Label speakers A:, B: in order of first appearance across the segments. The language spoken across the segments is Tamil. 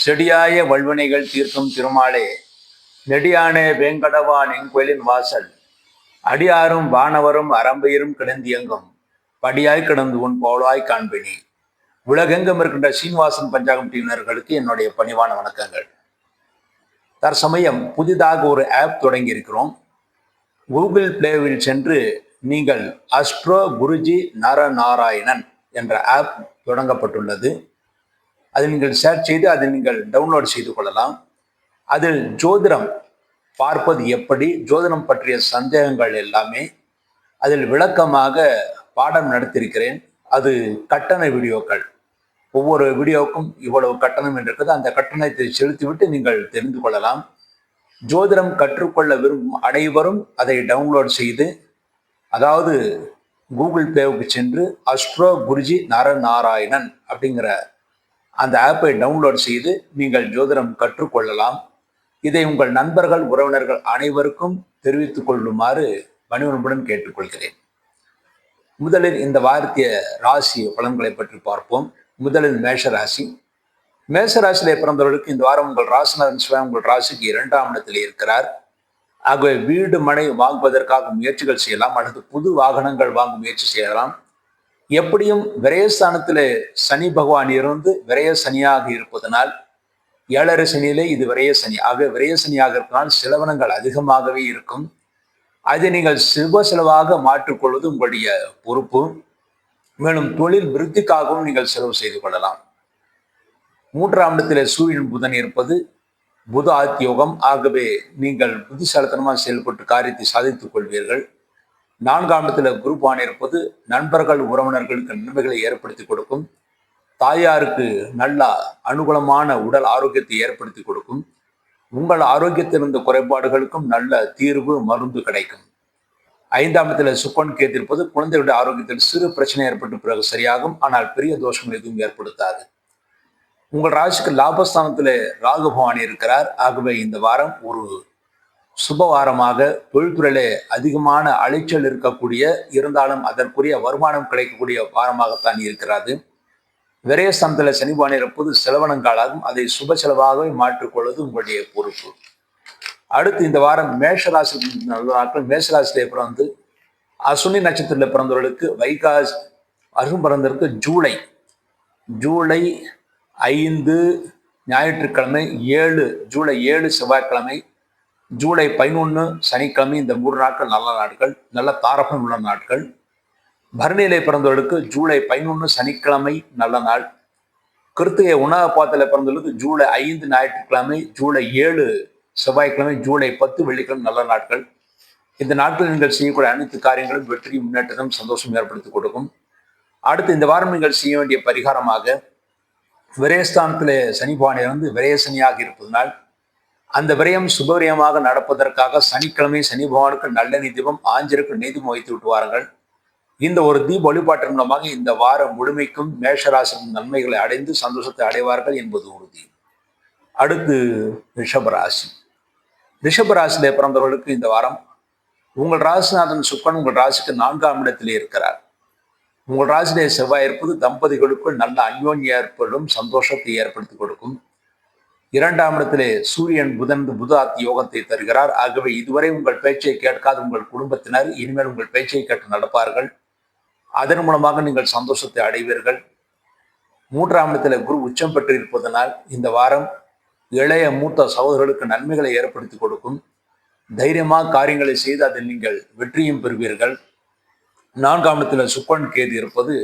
A: செடியாய வல்வினைகள் தீர்க்கும் திருமாலே, நெடியானே வேங்கடவான் எங்கோயிலின் வாசல், அடியாரும் வானவரும் அரம்பையரும் கிடந்தியங்கும் படியாய் கிடந்து உன் போலாய் காண்பினி. உலகெங்கும் இருக்கின்ற சீனிவாசன் பஞ்சாங்கம் டீனர்களுக்கு என்னுடைய பணிவான வணக்கங்கள். தற்சமயம் புதிதாக ஒரு ஆப் தொடங்கி இருக்கிறோம். கூகுள் பிளேவில் சென்று நீங்கள் அஸ்ட்ரோ குருஜி நரநாராயணன் என்ற ஆப் தொடங்கப்பட்டுள்ளது. அதை நீங்கள் சர்ச் செய்து அதை நீங்கள் டவுன்லோட் செய்து கொள்ளலாம். அதில் ஜோதிடம் பார்ப்பது எப்படி, ஜோதிடம் பற்றிய சந்தேகங்கள் எல்லாமே அதில் விளக்கமாக பாடம் நடத்தியிருக்கிறேன். அது கட்டண வீடியோக்கள். ஒவ்வொரு வீடியோவுக்கும் இவ்வளவு கட்டணம் என்று இருக்குது. அந்த கட்டணத்தை செலுத்திவிட்டு நீங்கள் தெரிந்து கொள்ளலாம். ஜோதிடம் கற்றுக்கொள்ள விரும்பும் அனைவரும் அதை டவுன்லோட் செய்து, அதாவது கூகுள் பிளேவுக்கு சென்று அஸ்ட்ரோ குருஜி நரநாராயணன் அப்படிங்கிற அந்த ஆப்பை டவுன்லோட் செய்து நீங்கள் ஜோதிடம் கற்றுக்கொள்ளலாம். இதை உங்கள் நண்பர்கள், உறவினர்கள் அனைவருக்கும் தெரிவித்துக் கொள்ளுமாறு பணிவன்புடன் கேட்டுக்கொள்கிறேன். முதலில் இந்த வாரத்திய ராசி பலன்களை பற்றி பார்ப்போம். முதலில் மேஷராசி. மேஷராசியிலே பிறந்தவர்களுக்கு இந்த வாரம் உங்கள் ராசிநாதன் சிவன் உங்கள் ராசிக்கு 2ஆம் இடத்தில் இருக்கிறார். ஆகவே வீடு மனை வாங்குவதற்காக முயற்சிகள் செய்யலாம், அல்லது புது வாகனங்கள் வாங்க முயற்சி செய்யலாம். எப்படியும் விரயஸ்தானத்திலே சனி பகவான் இருந்து விரய சனியாக இருப்பதனால், 7.5 சனியிலே இது விரய சனி. ஆகவே விரய சனியாக இருப்பதனால் செலவினங்கள் அதிகமாகவே இருக்கும். அதை நீங்கள் சுப செலவாக மாற்றிக்கொள்வது உங்களுடைய பொறுப்பு. மேலும் தொழில் விருத்திக்காகவும் நீங்கள் செலவு செய்து கொள்ளலாம். 3ஆம் இடத்திலே சூரியன் புதன் இருப்பது புத ஆத்தியோகம். ஆகவே நீங்கள் புத்திசாலித்தனமாக செயல்பட்டு காரியத்தை சாதித்துக் கொள்வீர்கள். 4ஆம் இடத்துல குருபான் இருப்பது நண்பர்கள், உறவினர்களுக்கு நன்மைகளை ஏற்படுத்தி கொடுக்கும். தாயாருக்கு நல்ல அனுகூலமான உடல் ஆரோக்கியத்தை ஏற்படுத்தி கொடுக்கும். உங்கள் ஆரோக்கியத்தில் இருந்த குறைபாடுகளுக்கும் நல்ல தீர்வு, மருந்து கிடைக்கும். 5ஆம் இடத்துல சுக்கன் கேத்திருப்பது குழந்தைகளுடைய ஆரோக்கியத்தில் சிறு பிரச்சனை ஏற்பட்டு பிறகு சரியாகும். ஆனால் பெரிய தோஷங்கள் எதுவும் ஏற்படுத்தாது. உங்கள் ராசிக்கு லாபஸ்தானத்தில் ராகு பகவான் இருக்கிறார். ஆகவே இந்த வாரம் ஒரு சுபவாரமாக, தொழில்துறையிலே அதிகமான அலைச்சல் இருக்கக்கூடிய, இருந்தாலும் அதற்குரிய வருமானம் கிடைக்கக்கூடிய வாரமாகத்தான் இருக்கிறது. விரயஸ்தானத்தில் சனி பகவான் இருப்பது செலவனங்காலாகும். அதை சுப செலவாகவே மாற்றிக்கொள்வது உங்களுடைய பொறுப்பு. அடுத்து இந்த வாரம் மேஷராசி நாட்கள். மேஷராசியிலே பிறந்து அசுனி நட்சத்திரத்தில் பிறந்தவர்களுக்கு வைகாசி அருகும் பிறந்தவருக்கு ஜூலை 5 ஞாயிற்றுக்கிழமை, ஜூலை 7 செவ்வாய்க்கிழமை, ஜூலை 11 சனிக்கிழமை, இந்த 3 நாட்கள் நல்ல நாட்கள், நல்ல தாரகம் உள்ள நாட்கள். பரணியிலே பிறந்தவர்களுக்கு ஜூலை 11 சனிக்கிழமை நல்ல நாள். கிருத்திகை உணவப்பாத்தில் பிறந்தவர்களுக்கு ஜூலை 5 ஞாயிற்றுக்கிழமை, ஜூலை 7 செவ்வாய்க்கிழமை, ஜூலை 10 வெள்ளிக்கிழமை நல்ல நாட்கள். இந்த நாட்களில் நீங்கள் செய்யக்கூடிய அனைத்து காரியங்களும் வெற்றி, முன்னேற்றம், சந்தோஷம் ஏற்படுத்தி கொடுக்கும். அடுத்து இந்த வாரம் நீங்கள் செய்ய வேண்டிய பரிகாரமாக, விரயஸ்தானத்திலே சனி பகவான் இருந்து விரயசனியாக இருப்பதனால் அந்த விரயம் சுபவிரயமாக நடப்பதற்காக சனிக்கிழமை சனி பகவானுக்கு நல்லெண்ணெய் தீபம், ஆஞ்சருக்கு நெய் தீபம் வைத்து விட்டு வாருங்கள். இந்த ஒரு தீப வழிபாட்டின் மூலமாக இந்த வாரம் முழுமைக்கும் மேஷராசியின் நன்மைகளை அடைந்து சந்தோஷத்தை அடைவார்கள் என்பது உறுதி. அடுத்து ரிஷபராசி. ரிஷபராசியிலே பிறந்தவர்களுக்கு இந்த வாரம் உங்கள் ராசிநாதன் சுக்கன் உங்கள் ராசிக்கு 4ஆம் இடத்திலே இருக்கிறார். உங்கள் ராசியிலே செவ்வாய் இருப்பது தம்பதிகளுக்குள் நல்ல அந்யோன்யம் ஏற்படும், சந்தோஷத்தை ஏற்படுத்தி கொடுக்கும். 2ஆம் இடத்திலே சூரியன் புதன் புதாத்தி யோகத்தை தருகிறார். ஆகவே இதுவரை உங்கள் பேச்சை கேட்காத உங்கள் குடும்பத்தினர் இனிமேல் உங்கள் பேச்சை கேட்டு நடப்பார்கள். அதன் மூலமாக நீங்கள் சந்தோஷத்தை அடைவீர்கள். 3ஆம் இடத்திலே குரு உச்சம் பெற்று இருப்பதனால் இந்த வாரம் இளைய மூத்த சகோதரர்களுக்கு நன்மைகளை ஏற்படுத்தி கொடுக்கும். தைரியமாக காரியங்களை செய்து அதில் நீங்கள் வெற்றியும் பெறுவீர்கள். 4ஆம் இடத்தில் சுக்கரன் கேது இருப்பது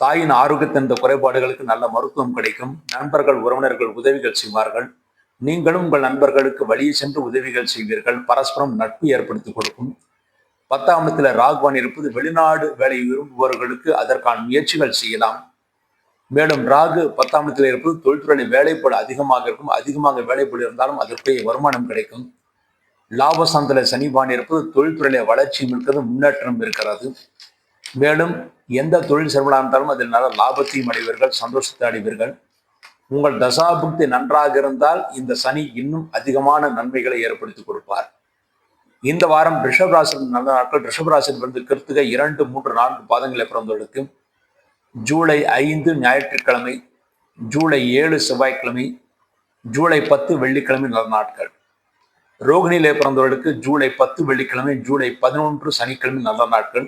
A: தாயின் ஆரோக்கியத்தின் குறைபாடுகளுக்கு நல்ல மருத்துவம் கிடைக்கும். நண்பர்கள், உறவினர்கள் உதவிகள் செய்வார்கள். நீங்களும் உங்கள் நண்பர்களுக்கு வழியே சென்று உதவிகள் செய்வீர்கள். பரஸ்பரம் நட்பு ஏற்படுத்தி கொடுக்கும். 10ஆம் இடத்துல ராகுவான் இருப்பது வெளிநாடு வேலை விரும்புபவர்களுக்கு அதற்கான முயற்சிகள் செய்யலாம். மேலும் ராகு 10ஆம் இடத்தில் இருப்பது தொழில்துறை வேலைப்பாடு அதிகமாக இருக்கும். அதிகமாக வேலைப்பாடு இருந்தாலும் அதற்குரிய வருமானம் கிடைக்கும். லாபஸ்தானத்தில் சனி பகவான் இருப்பது தொழில்துறையில வளர்ச்சியும் இருக்கிறது, முன்னேற்றம் இருக்கிறது. மேலும் எந்த தொழில் செலவனாக இருந்தாலும் அதில் நல்ல லாபத்தையும் அடைவீர்கள், சந்தோஷத்தை அடைவீர்கள். உங்கள் தசாபுக்தி நன்றாக இருந்தால் இந்த சனி இன்னும் அதிகமான நன்மைகளை ஏற்படுத்தி கொடுப்பார். இந்த வாரம் ரிஷபராசி நல்ல நாட்கள். ரிஷபராசியிலிருந்து கிருத்திகை 2, 3, 4 பாதங்களை பிறந்தவர்களுக்கு ஜூலை 5 ஞாயிற்றுக்கிழமை, ஜூலை 7 செவ்வாய்க்கிழமை, ஜூலை 10 வெள்ளிக்கிழமை நல்ல நாட்கள். ரோகிணியிலே பிறந்தவர்களுக்கு ஜூலை 10 வெள்ளிக்கிழமை, ஜூலை 11 சனிக்கிழமை நல்ல நாட்கள்.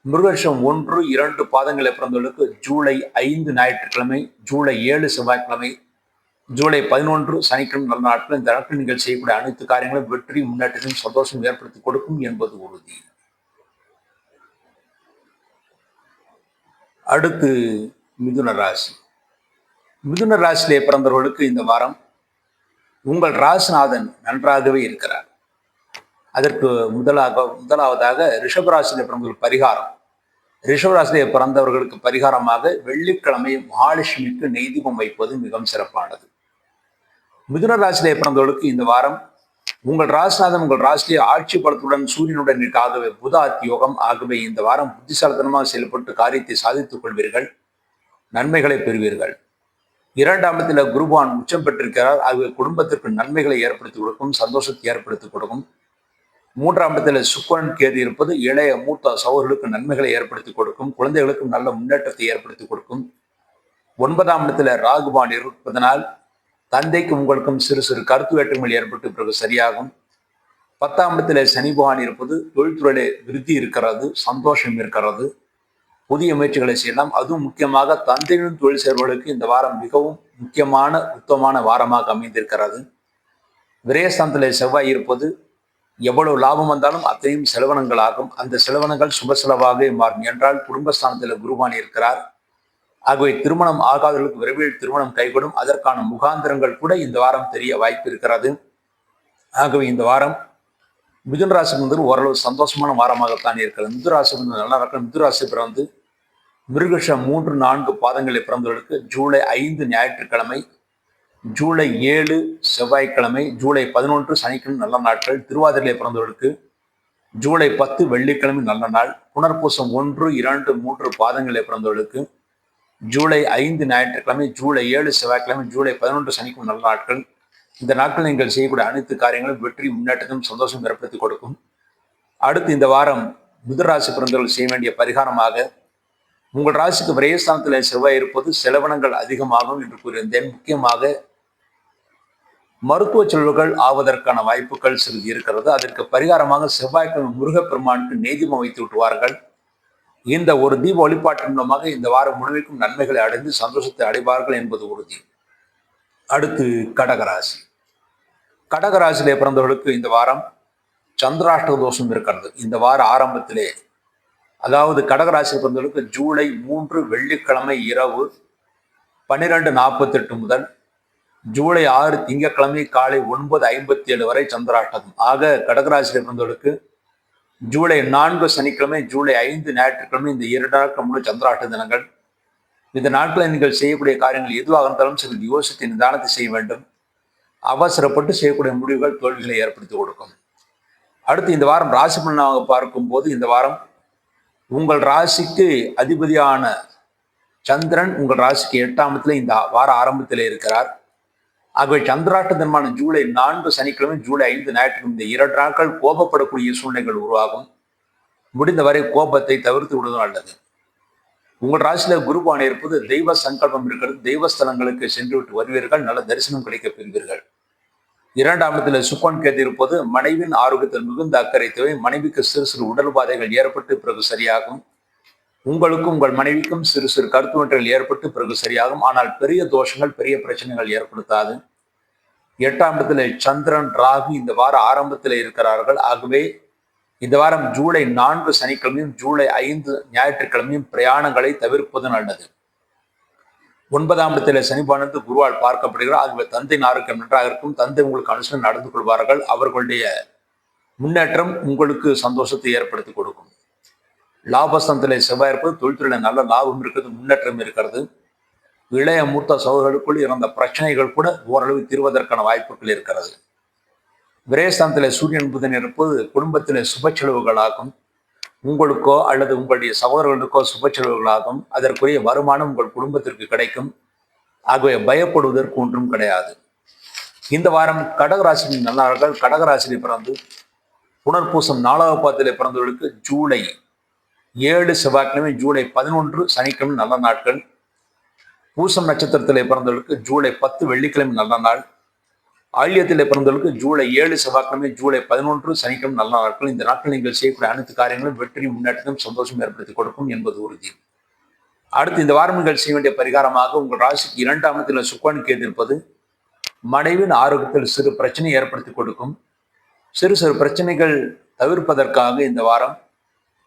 A: மிருகஷம் 1, 2 பாதங்களை பிறந்தவர்களுக்கு ஜூலை 5 ஞாயிற்றுக்கிழமை, ஜூலை 7 செவ்வாய்க்கிழமை, ஜூலை 11 சனிக்கிழமை நல்ல நாட்கள். இந்த நாட்கள் நீங்கள் செய்யக்கூடிய அனைத்து காரியங்களும் வெற்றி, முன்னேற்றத்தையும் சந்தோஷம் ஏற்படுத்தி கொடுக்கும் என்பது உறுதி. அடுத்து மிதுன ராசி. மிதுன ராசியிலே பிறந்தவர்களுக்கு இந்த வாரம் உங்கள் ராசிநாதன் நன்றாகவே இருக்கிறார். அதற்கு முதலாவதாக ரிஷபராசியிலே பிறந்தவர்கள் பரிகாரம். ரிஷபராசியிலே பிறந்தவர்களுக்கு பரிகாரமாக வெள்ளிக்கிழமை மகாலட்சுமிக்கு நெய்தீபம் வைப்பது மிகவும் சிறப்பானது. மிதுன ராசியிலே பிறந்தவர்களுக்கு இந்த வாரம் உங்கள் ராசிநாதன் உங்கள் ராசியிலே ஆட்சி பலத்துடன் சூரியனுடன் ஆகவே புத அத்தியோகம். ஆகவே இந்த வாரம் புத்திசாலித்தனமாக செயல்பட்டு காரியத்தை சாதித்துக் கொள்வீர்கள், நன்மைகளை பெறுவீர்கள். 2ஆம் இடத்தில் குருபான் உச்சம் பெற்றிருக்கிறார். ஆகவே குடும்பத்திற்கு நன்மைகளை ஏற்படுத்தி கொடுக்கும், சந்தோஷத்தை ஏற்படுத்தி கொடுக்கும். 3ஆம் இடத்தில் சுக்கிரன் கேது இருப்பது இளைய மூத்த சகோதரர்களுக்கு நன்மைகளை ஏற்படுத்தி கொடுக்கும், குழந்தைகளுக்கும் நல்ல முன்னேற்றத்தை ஏற்படுத்தி கொடுக்கும். 9ஆம் இடத்துல ராகுபான் இருப்பதனால் தந்தைக்கும் உங்களுக்கும் சிறு சிறு கருத்து வேற்றுமைகள் ஏற்பட்டு பிறகு சரியாகும். 10ஆம் இடத்துல சனி பகவான் இருப்பது தொழில்துறையிலே விருத்தி இருக்கிறது, சந்தோஷம் இருக்கிறது, புதிய முயற்சிகளை செய்யலாம். அதுவும் முக்கியமாக தந்தையின் தொழில் செய்பவர்களுக்கு இந்த வாரம் மிகவும் முக்கியமான உத்தமமான வாரமாக அமைந்திருக்கிறது. விரயஸ்தானத்திலே செவ்வாய் இருப்பது எவ்வளவு லாபம் வந்தாலும் அத்தனையும் செலவனங்கள் ஆகும். அந்த செலவனங்கள் சுப செலவாக மாறும். என்றால் குடும்பஸ்தானத்தில் குருபான் இருக்கிறார். ஆகவே திருமணம் ஆகாதவர்களுக்கு விரைவில் திருமணம் கைகூடும். அதற்கான முகாந்திரங்கள் கூட இந்த வாரம் தெரிய வாய்ப்பு இருக்கிறது. ஆகவே இந்த வாரம் மிதுன ராசி ஓரளவு சந்தோஷமான வாரமாகத்தான் இருக்கிறது. மிதுன ராசி நல்லா இருக்கும். மிதுன ராசி பிறந்து மிருகஷம் 3, 4 பாதங்களை பிறந்தவர்களுக்கு ஜூலை 5 ஞாயிற்றுக்கிழமை, ஜூலை 7 செவ்வாய்க்கிழமை, ஜூலை 11 சனிக்கிழமை நல்ல நாட்கள். திருவாதிரையிலே பிறந்தவர்களுக்கு ஜூலை 10 வெள்ளிக்கிழமை நல்ல நாள். புனர்பூசம் 1, 2, 3 பாதங்களை பிறந்தவர்களுக்கு ஜூலை 5 ஞாயிற்றுக்கிழமை, ஜூலை 7 செவ்வாய்க்கிழமை, ஜூலை 11 சனிக்கிழமை நல்ல நாட்கள். இந்த நாட்கள் நீங்கள் செய்யக்கூடிய அனைத்து காரியங்களும் வெற்றி, முன்னேற்றத்தையும் சந்தோஷம் ஏற்படுத்தி கொடுக்கும். அடுத்து இந்த வாரம் மிதுன ராசி பிறந்தவர்கள் செய்ய வேண்டிய பரிகாரமாக உங்கள் ராசிக்கு விரயஸ்தானத்தில் செவ்வாய் இருப்பது செலவினங்கள் அதிகமாகும் என்று கூறியிருந்தேன். முக்கியமாக மருத்துவ செலவுகள் ஆவதற்கான வாய்ப்புகள் சிறிது இருக்கிறது. அதற்கு பரிகாரமாக செவ்வாய்க்கிழமை முருகப்பெருமானுக்கு நெய்தீபம் வைத்து விட்டுவார்கள். இந்த ஒரு தீப வழிபாட்டின் மூலமாக இந்த வாரம் முழுமைக்கும் நன்மைகளை அடைந்து சந்தோஷத்தை அடைவார்கள் என்பது உறுதி. அடுத்து கடகராசி. கடகராசியிலே பிறந்தவர்களுக்கு இந்த வாரம் சந்திராஷ்டக தோஷம் இருக்கிறது. இந்த வார ஆரம்பத்திலே, அதாவது கடகராசியில் பிறந்தவர்களுக்கு ஜூலை 3 வெள்ளிக்கிழமை இரவு 12:48 முதல் ஜூலை 6 திங்கட்கிழமை காலை 9:57 வரை சந்திராஷ்டகம். ஆக கடகராசியில் பிறந்தவர்களுக்கு ஜூலை 4 சனிக்கிழமை, ஜூலை 5 ஞாயிற்றுக்கிழமை இந்த 2 நாட்கள் முழு சந்திராஷ்ட தினங்கள். இந்த நாட்களில் நீங்கள் செய்யக்கூடிய காரியங்கள் எதுவாக இருந்தாலும் சிறிது யோசித்து நிதானத்தை செய்ய வேண்டும். அவசரப்பட்டு செய்யக்கூடிய முடிவுகள் தோல்விகளை ஏற்படுத்தி கொடுக்கும். அடுத்து இந்த வாரம் ராசி பலனாக பார்க்கும்போது இந்த வாரம் உங்கள் ராசிக்கு அதிபதியான சந்திரன் உங்கள் ராசிக்கு 8ஆம் இடத்துல இந்த வார ஆரம்பத்திலே இருக்கிறார். ஆகவே சந்திராஷ்ட தினமான ஜூலை 4 சனிக்கிழமை, ஜூலை 5 ஞாயிற்றுக்கிழமை இந்த 2 நாட்கள் கோபப்படக்கூடிய சூழ்நிலைகள் உருவாகும். முடிந்தவரை கோபத்தை தவிர்த்து விடுவது நல்லது. உங்கள் ராசியில குருபான் இருப்பது தெய்வ சங்கல்பம் இருக்கிறது. தெய்வஸ்தலங்களுக்கு சென்று விட்டு வருவீர்கள், நல்ல தரிசனம் கிடைக்க பெறுவீர்கள். 2ஆம் இடத்துல சுக்கிரன் கேது இருப்பது மனைவியின் ஆரோக்கியத்தில் மிகுந்த அக்கறை தேவை. மனைவிக்கு சிறு சிறு உடல் உபாதைகள் ஏற்பட்டு பிறகு சரியாகும். உங்களுக்கும் உங்கள் மனைவிக்கும் சிறு சிறு கருத்துவன்கள் ஏற்பட்டு பிறகு சரியாகும். ஆனால் பெரிய தோஷங்கள், பெரிய பிரச்சனைகள் ஏற்படுத்தாது. 8ஆம் இடத்துல சந்திரன் ராகு இந்த வார ஆரம்பத்தில் இருக்கிறார்கள். ஆகவே இந்த வாரம் ஜூலை 4 சனிக்கிழமையும், ஜூலை 5 ஞாயிற்றுக்கிழமையும் பிரயாணங்களை தவிர்ப்பது நல்லது. 9ஆம் இடத்துல சனிபானது குருவால் பார்க்கப்படுகிறார். ஆகவே தந்தையின் ஆரோக்கியம் நன்றாக இருக்கும். தந்தை உங்களுக்கு அனுசரணை நடந்து கொள்வார்கள். அவர்களுடைய முன்னேற்றம் உங்களுக்கு சந்தோஷத்தை ஏற்படுத்தி கொடுக்கும். லாபஸ்தானத்திலே செவ்வாய் இருப்பது தொழில்துறையில நல்ல லாபம் இருக்கிறது, முன்னேற்றம் இருக்கிறது. இளைய மூத்த சகோதரர்களுக்குள் இருந்த பிரச்சனைகள் கூட ஓரளவு தீர்வதற்கான வாய்ப்புகள் இருக்கிறது. விரயஸ்தானத்திலே சூரியன் புதன் இருப்பது குடும்பத்திலே சுப செலவுகளாகும். உங்களுக்கோ அல்லது உங்களுடைய சகோதரர்களுக்கோ சுப செலவுகளாகும். அதற்குரிய வருமானம் உங்கள் குடும்பத்திற்கு கிடைக்கும். ஆகவே பயப்படுவதற்கு ஒன்றும் கிடையாது. இந்த வாரம் கடகராசியின் நல்லார்கள் கடகராசியில் பிறந்து புனர்பூசம் 4ஆம் பாதத்திலே பிறந்தவர்களுக்கு ஜூலை 7 செவ்வாய்க்கிழமை, ஜூலை 11 சனிக்கிழமை நல்ல நாட்கள். பூசம் நட்சத்திரத்திலே பிறந்தவர்களுக்கு ஜூலை 10 வெள்ளிக்கிழமை நல்ல நாள். ஆயில்யத்திலே பிறந்தவர்களுக்கு ஜூலை 7 செவ்வாய்க்கிழமை, ஜூலை 11 சனிக்கிழமை நல்ல நாட்கள். இந்த நாட்கள் நீங்கள் செய்யக்கூடிய அனைத்து காரியங்களும் வெற்றி, முன்னேற்றம், சந்தோஷம் ஏற்படுத்தி கொடுக்கும் என்பது உறுதி. அடுத்து இந்த வாரம் நீங்கள் செய்ய வேண்டிய பரிகாரமாக உங்கள் ராசிக்கு 2ஆம் இடத்தில் சுக்கிரன் கேது இருப்பது மனைவின் ஆரோக்கியத்தில் சிறு பிரச்சனை ஏற்படுத்தி கொடுக்கும். சிறு சிறு பிரச்சனைகள் தவிர்ப்பதற்காக இந்த வாரம்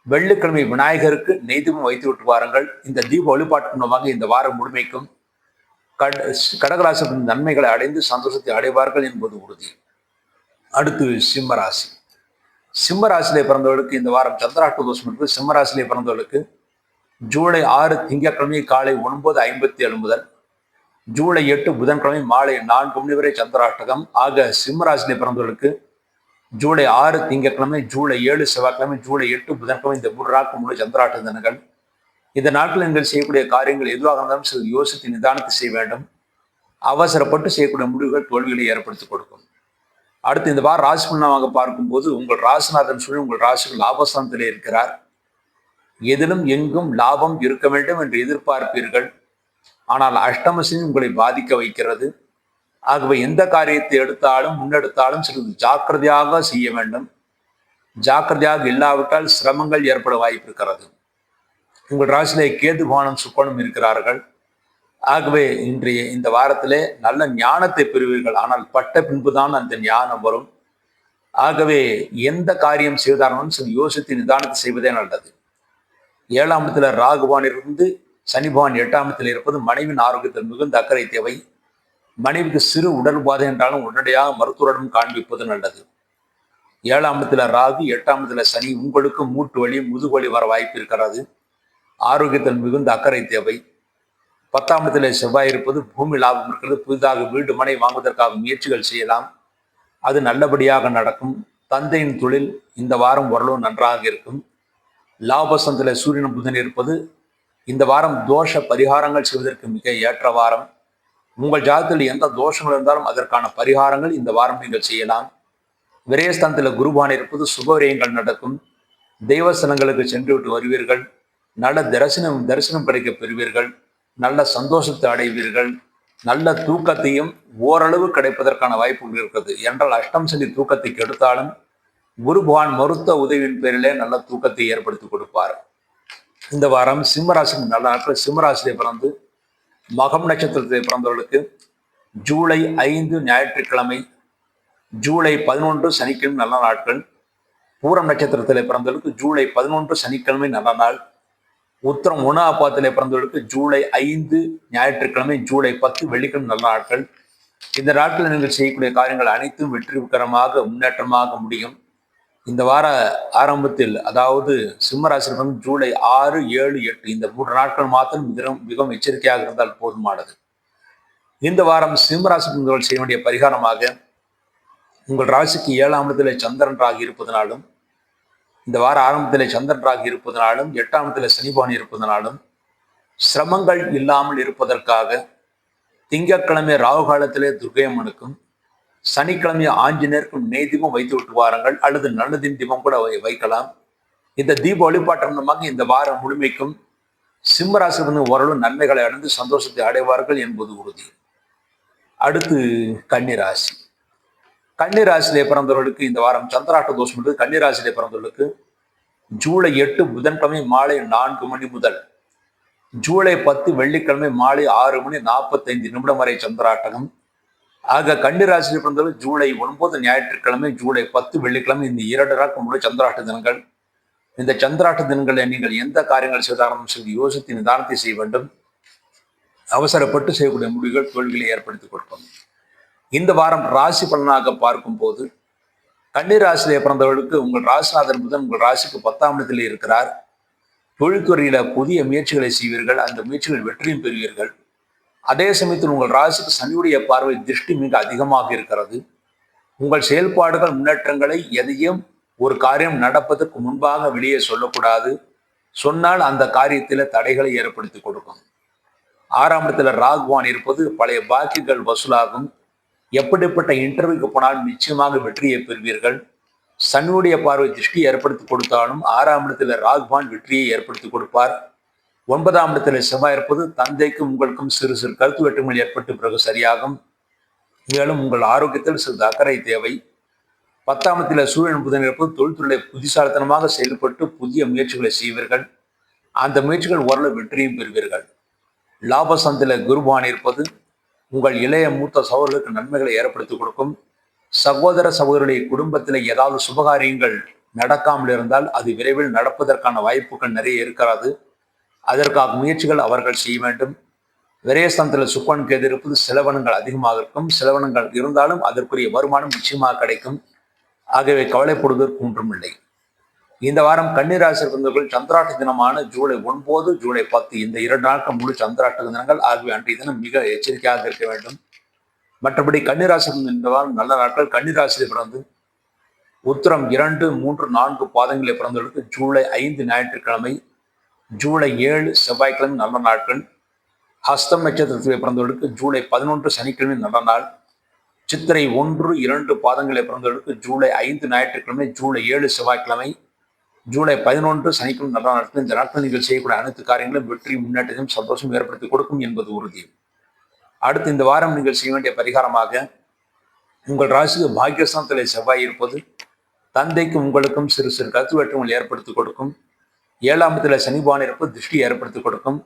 A: வெள்ளிக்கிழமை விநாயகருக்கு நெய்தீபம் வைத்து விட்டு வாருங்கள். இந்த தீப வழிபாட்டு மூலமாக இந்த வாரம் முழுமைக்கும் கடகராசியின் நன்மைகளை அடைந்து சந்தோஷத்தை அடைவார்கள் என்பது உறுதி. அடுத்து சிம்மராசி. சிம்மராசியிலே பிறந்தவர்களுக்கு இந்த வாரம் சந்திராஷ்ட தோஷம் இருக்கு. சிம்மராசியிலே பிறந்தவர்களுக்கு ஜூலை 6 திங்கட்கிழமை காலை 9:57 முதல் ஜூலை 8 புதன்கிழமை மாலை 4 மணி வரை சந்திராஷ்டகம். ஆக சிம்மராசியிலே பிறந்தவர்களுக்கு ஜூலை 6 திங்கட்கிழமை, ஜூலை 7 செவ்வாய்க்கிழமை, ஜூலை 8 புதன்கிழமை இந்த 3 நாட்கள் முழு சந்திராஷ்ட தினங்கள். இந்த நாட்கள் நீங்கள் செய்யக்கூடிய காரியங்கள் எதுவாக இருந்தாலும் சிறு யோசித்து நிதானத்தை செய்ய வேண்டும். அவசரப்பட்டு செய்யக்கூடிய முடிவுகள் தோல்விகளை ஏற்படுத்தி கொடுக்கும். அடுத்து இந்த வாரம் ராசி பலனாக பார்க்கும்போது உங்கள் ராசிநாதன் சொல்லி உங்கள் ராசிக்கு லாபஸ்தானத்திலே இருக்கிறார். எதிலும் எங்கும் லாபம் இருக்க வேண்டும் என்று எதிர்பார்ப்பீர்கள். ஆனால் அஷ்டமசனி உங்களை பாதிக்க வைக்கிறது. ஆகவே எந்த காரியத்தை எடுத்தாலும் முன்னெடுத்தாலும் சிறிது ஜாக்கிரதையாக செய்ய வேண்டும். ஜாக்கிரதையாக இல்லாவிட்டால் சிரமங்கள் ஏற்பட வாய்ப்பு இருக்கிறது. உங்கள் ராசியிலே கேது பகவானும் சுக்கிரனும் இருக்கிறார்கள். ஆகவே இன்றைய இந்த வாரத்திலே நல்ல ஞானத்தை பெறுவீர்கள். ஆனால் பட்ட பின்புதான் அந்த ஞானம் வரும். ஆகவே எந்த காரியம் செய்தாலும் சில யோசித்து நிதானத்தை செய்வதே நல்லது. 7ஆம் இடத்துல ராகு பகவான் இருந்து சனி பகவான் 8ஆம் இடத்தில் இருப்பது மனைவியின் ஆரோக்கியத்தில் மிகுந்த அக்கறை தேவை. மனைவிக்கு சிறு உடல் உபாதை என்றாலும் உடனடியாக மருத்துவரிடம் காண்பிப்பது நல்லது. 7ஆம் இடத்துல ராகு, 8ஆம் இடத்துல சனி. உங்களுக்கு மூட்டு வலி, முதுகு வலி வர வாய்ப்பு இருக்கிறது. ஆரோக்கியத்தில் மிகுந்த அக்கறை தேவை. 10ஆம் இடத்துல செவ்வாய் இருப்பது பூமி லாபம் இருக்கிறது. புதிதாக வீடு மனை வாங்குவதற்காக முயற்சிகள் செய்யலாம். அது நல்லபடியாக நடக்கும். தந்தையின் தொழில் இந்த வாரம் ஓரளவு நன்றாக இருக்கும். லாபஸ்தானத்தில் சூரியன் புதன் இருப்பது இந்த வாரம் தோஷ பரிகாரங்கள் செய்வதற்கு மிக ஏற்ற வாரம். உங்கள் ஜாதகத்தில் எந்த தோஷங்கள் இருந்தாலும் அதற்கான பரிகாரங்கள் இந்த வாரம் நீங்கள் செய்யலாம். விரயஸ்தானத்தில் குருபான் இருப்பது சுபவிரயங்கள் நடக்கும். தெய்வஸ்தலங்களுக்கு சென்று விட்டு வருவீர்கள். நல்ல தரிசனம் கிடைக்க பெறுவீர்கள். நல்ல சந்தோஷத்தை அடைவீர்கள். நல்ல தூக்கத்தையும் ஓரளவு கிடைப்பதற்கான வாய்ப்புகள் இருக்கிறது. என்றால் அஷ்டம் சனி தூக்கத்தை கெடுத்தாலும் குரு பகவான் மருத்துவ உதவியின் பேரிலே நல்ல தூக்கத்தை ஏற்படுத்தி கொடுப்பார். இந்த வாரம் சிம்மராசிக்கு நல்ல நாட்கள். சிம்மராசியிலே பிறந்து மகம் நட்சத்திரத்திலே பிறந்தவர்களுக்கு ஜூலை 5 ஞாயிற்றுக்கிழமை, ஜூலை 11 சனிக்கிழமை நல்ல நாட்கள். பூரம் நட்சத்திரத்திலே பிறந்தவர்களுக்கு ஜூலை 11 சனிக்கிழமை நல்ல நாள். உத்திரம் 1ஆம் பாதத்திலே பிறந்தவர்களுக்கு ஜூலை 5 ஞாயிற்றுக்கிழமை, ஜூலை 10 வெள்ளிக்கிழமை நல்ல நாட்கள். இந்த நாட்களில் நீங்கள் செய்யக்கூடிய காரியங்கள் அனைத்தும் வெற்றிகரமாக முன்னேற்றமாக முடியும். இந்த வார ஆரம்பத்தில், அதாவது சிம்மராசியில் ஜூலை 6, 7, 8 இந்த 3 நாட்கள் மாத்திரம் மிகவும் எச்சரிக்கையாக இருந்தால் போதுமானது. இந்த வாரம் சிம்மராசி செய்ய வேண்டிய பரிகாரமாக உங்கள் ராசிக்கு 7ஆம் இடத்திலே சந்திரன் ராகு இருப்பதனாலும், இந்த வார ஆரம்பத்திலே சந்திரன் ராகு இருப்பதனாலும், 8ஆம் இடத்திலே சனி பகவான் இருப்பதனாலும் சிரமங்கள் இல்லாமல் இருப்பதற்காக திங்கட்கிழமை ராகு காலத்திலே துர்க்கை அம்மனுக்கும், சனிக்கிழமை ஆஞ்சநேயருக்கும் நெய் தீபம் வைத்து விட்டு வாருங்கள். அல்லது நல்லதின் தீபம் கூட வைக்கலாம். இந்த தீப வழிபாட்டு மூலமாக இந்த வாரம் முழுமைக்கும் சிம்மராசி ஓரளவு நன்மைகளை அடைந்து சந்தோஷத்தை அடைவார்கள் என்பது உறுதி. அடுத்து கன்னிராசி. கன்னிராசியிலே பிறந்தவர்களுக்கு இந்த வாரம் சந்திராஷ்ட தோஷம் என்பது கன்னிராசியிலே பிறந்தவர்களுக்கு ஜூலை 8 புதன்கிழமை மாலை 4 மணி முதல் ஜூலை 10 வெள்ளிக்கிழமை மாலை 6:45 வரை சந்திராஷ்டகம். ஆக கன்னிராசியில் பிறந்தவர்கள் ஜூலை 9 ஞாயிற்றுக்கிழமை, ஜூலை 10 வெள்ளிக்கிழமை இந்த 2 நாட்கள் முழு சந்திராஷ்ட தினங்கள். இந்த சந்திராஷ்ட தினங்களில் நீங்கள் எந்த காரியங்கள் செய்தாலும் சொல்லி யோசித்து நிதானத்தை செய்ய வேண்டும். அவசரப்பட்டு செய்யக்கூடிய முடிவுகள் தோல்விகளை ஏற்படுத்தி கொடுக்கும். இந்த வாரம் ராசி பலனாக பார்க்கும் போது கன்னிராசியிலே பிறந்தவர்களுக்கு உங்கள் ராசிநாதன் புதன் உங்கள் ராசிக்கு 10ஆம் இடத்தில் இருக்கிறார். தொழில்துறையில புதிய முயற்சிகளை செய்வீர்கள். அந்த முயற்சிகள் வெற்றியும் பெறுவீர்கள். அதே சமயத்தில் உங்கள் ராசிக்கு சனியுடைய பார்வை திருஷ்டி மிக அதிகமாக இருக்கிறது. உங்கள் செயல்பாடுகள் முன்னேற்றங்களை எதையும் ஒரு காரியம் நடப்பதற்கு முன்பாக வெளியே சொல்லக்கூடாது. சொன்னால் அந்த காரியத்தில் தடைகளை ஏற்படுத்தி கொடுக்கும். 6ஆம் இடத்துல ராகுவான் இருப்பது பழைய பாக்கிகள் வசூலாகும். எப்படிப்பட்ட இன்டர்வியூக்கு போனாலும் நிச்சயமாக வெற்றியை பெறுவீர்கள். சனியுடைய பார்வை திருஷ்டி ஏற்படுத்தி கொடுத்தாலும் 6ஆம் இடத்துல ராகுவான் வெற்றியை ஏற்படுத்தி கொடுப்பார். 9ஆம் இடத்துல செவ்வாய் இருப்பது தந்தைக்கும் உங்களுக்கும் சிறு சிறு கருத்து வேற்றுமைகள் ஏற்பட்டு பிறகு சரியாகும். மேலும் உங்கள் ஆரோக்கியத்தில் சிறிது அக்கறை தேவை. 10ஆம் இடத்துல சூரியன் புதன் இருப்பது தொழில்துறை புத்திசாலித்தனமாக செயல்பட்டு புதிய முயற்சிகளை செய்வீர்கள். அந்த முயற்சிகள் ஓரளவு வெற்றியும் பெறுவீர்கள். லாபஸ்தானத்தில் குருபவான் இருப்பது உங்கள் இளைய மூத்த சகோதரர்களுக்கு நன்மைகளை ஏற்படுத்தி கொடுக்கும். சகோதர சகோதரிகளுடைய குடும்பத்தில் ஏதாவது சுபகாரியங்கள் நடக்காமல் இருந்தால் அது விரைவில் நடப்பதற்கான வாய்ப்புகள் நிறைய இருக்கிறது. அதற்காக முயற்சிகள் அவர்கள் செய்ய வேண்டும். விரயஸ்தானத்தில் சுக்கிரன் கேது இருப்பது செலவினங்கள் அதிகமாக இருக்கும். செலவினங்கள் இருந்தாலும் அதற்குரிய வருமானம் நிச்சயமாக கிடைக்கும். ஆகவே கவலைப்படுவதற்கு ஒன்றும் இல்லை. இந்த வாரம் கன்னிராசி இருந்தவர்கள் சந்திராஷ்ட தினமான ஜூலை 9, ஜூலை 10 இந்த 2 நாட்கள் முழு சந்திராஷ்ட தினங்கள். ஆகவே அன்றைய தினம் மிக எச்சரிக்கையாக இருக்க வேண்டும். மற்றபடி கன்னிராசி இந்த வாரம் நல்ல நாட்கள். கன்னிராசியில் பிறந்து உத்திரம் 2, 3, 4 பாதங்களில் பிறந்தவர்களுக்கு ஜூலை 5 ஞாயிற்றுக்கிழமை, ஜூலை 7 செவ்வாய்க்கிழமை நல்ல நாட்கள். ஹஸ்தம் நட்சத்திரத்தில் பிறந்தவர்களுக்கு ஜூலை 11 சனிக்கிழமை நல்ல நாள். சித்திரை 1, 2 பாதங்களில் பிறந்தவர்களுக்கு ஜூலை 5 ஞாயிற்றுக்கிழமை, ஜூலை 7 செவ்வாய்க்கிழமை, ஜூலை 11 சனிக்கிழமை நல்ல நாட்கள். இந்த நாட்கள் நீங்கள் செய்யக்கூடிய அனைத்து காரியங்களும் வெற்றி, முன்னேற்றத்தையும் சந்தோஷம் ஏற்படுத்தி கொடுக்கும் என்பது உறுதி. அடுத்து இந்த வாரம் நீங்கள் செய்ய வேண்டிய பரிகாரமாக உங்கள் ராசிக்கு பாக்கியஸ்தானத்தில் செவ்வாய் இருப்பது தந்தைக்கும் உங்களுக்கும் சிறு சிறு கருத்து வேற்றுமைகள் ஏற்படுத்தி கொடுக்கும். 7ஆம் இடத்துல சனிபான் இருப்பது திருஷ்டி ஏற்படுத்தி கொடுக்கும்.